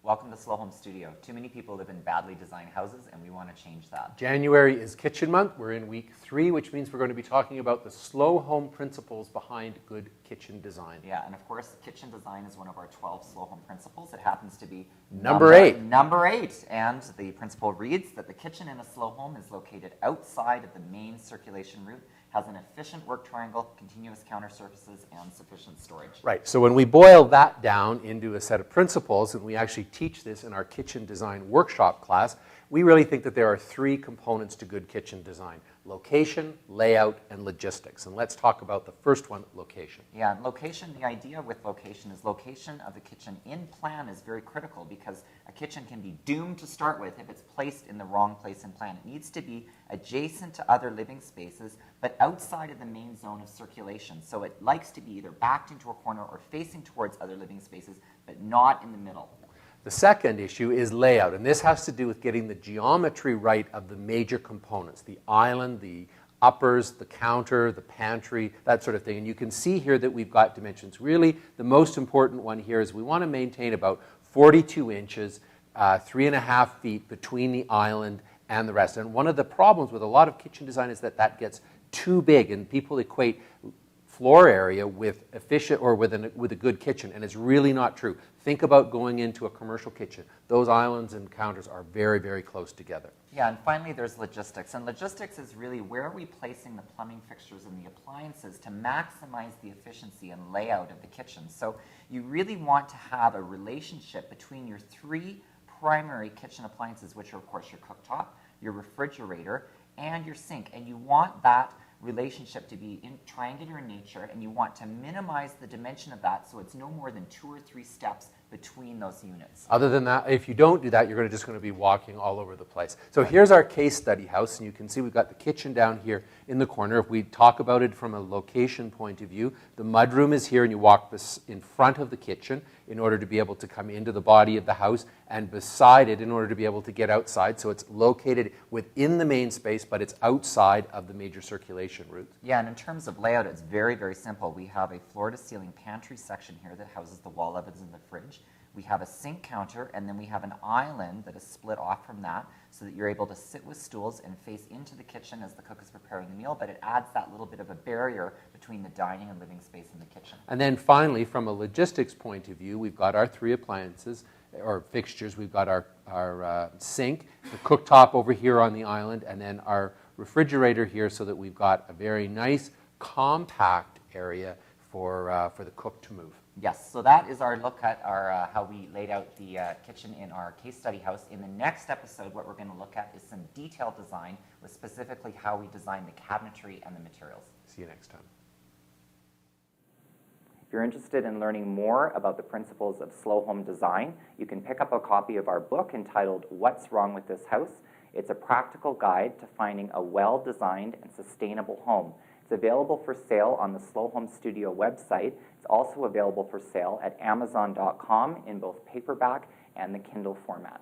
Welcome to Slow Home Studio. Too many people live in badly designed houses, and we want to change that. January is Kitchen Month. We're in week 3, which means we're going to be talking about the slow home principles behind good kitchen design. Yeah, and of course, kitchen design is one of our 12 slow home principles. It happens to be Number 8. Number 8. And the principle reads that the kitchen in a slow home is located outside of the main circulation route, has an efficient work triangle, continuous counter surfaces, and sufficient storage. Right, so when we boil that down into a set of principles, and we actually teach this in our kitchen design workshop class, we really think that there are 3 components to good kitchen design: location, layout, and logistics. And let's talk about the first one, location. Yeah, and location, the idea with location is location of the kitchen in plan is very critical, because a kitchen can be doomed to start with if it's placed in the wrong place in plan. It needs to be adjacent to other living spaces, but outside of the main zone of circulation. So it likes to be either backed into a corner or facing towards other living spaces, but not in the middle. The second issue is layout, and this has to do with getting the geometry right of the major components: the island, the uppers, the counter, the pantry, that sort of thing. And you can see here that we've got dimensions. Really, the most important one here is we want to maintain about 42 inches, 3.5 feet between the island and the rest. And one of the problems with a lot of kitchen design is that that gets too big, and people equate floor area with efficient or with a good kitchen, and it's really not true. Think about going into a commercial kitchen. Those islands and counters are very, very close together. Yeah, and finally there's logistics. And logistics is really where are we placing the plumbing fixtures and the appliances to maximize the efficiency and layout of the kitchen. So you really want to have a relationship between your 3 primary kitchen appliances, which are of course your cooktop, your refrigerator, and your sink. And you want that relationship to be in triangular in nature, and you want to minimize the dimension of that so it's no more than 2 or 3 steps between those units. Other than that, if you don't do that, you're just going to be walking all over the place. So here's our case study house, and you can see we've got the kitchen down here in the corner. If we talk about it from a location point of view, the mudroom is here, and you walk in front of the kitchen in order to be able to come into the body of the house, and beside it in order to be able to get outside. So it's located within the main space, but it's outside of the major circulation route. Yeah, and in terms of layout, it's very, very simple. We have a floor-to-ceiling pantry section here that houses the wall ovens and the fridge. We have a sink counter, and then we have an island that is split off from that so that you're able to sit with stools and face into the kitchen as the cook is preparing the meal, but it adds that little bit of a barrier between the dining and living space in the kitchen. And then finally, from a logistics point of view, we've got our 3 appliances or fixtures. We've got our sink, the cooktop over here on the island, and then our refrigerator here, so that we've got a very nice, compact area for the cook to move. Yes, so that is our look at our how we laid out the kitchen in our case study house. In the next episode, what we're going to look at is some detailed design with specifically how we design the cabinetry and the materials. See you next time. If you're interested in learning more about the principles of slow home design, you can pick up a copy of our book entitled What's Wrong with This House? It's a practical guide to finding a well-designed and sustainable home. It's available for sale on the Slow Home Studio website. It's also available for sale at Amazon.com in both paperback and the Kindle format.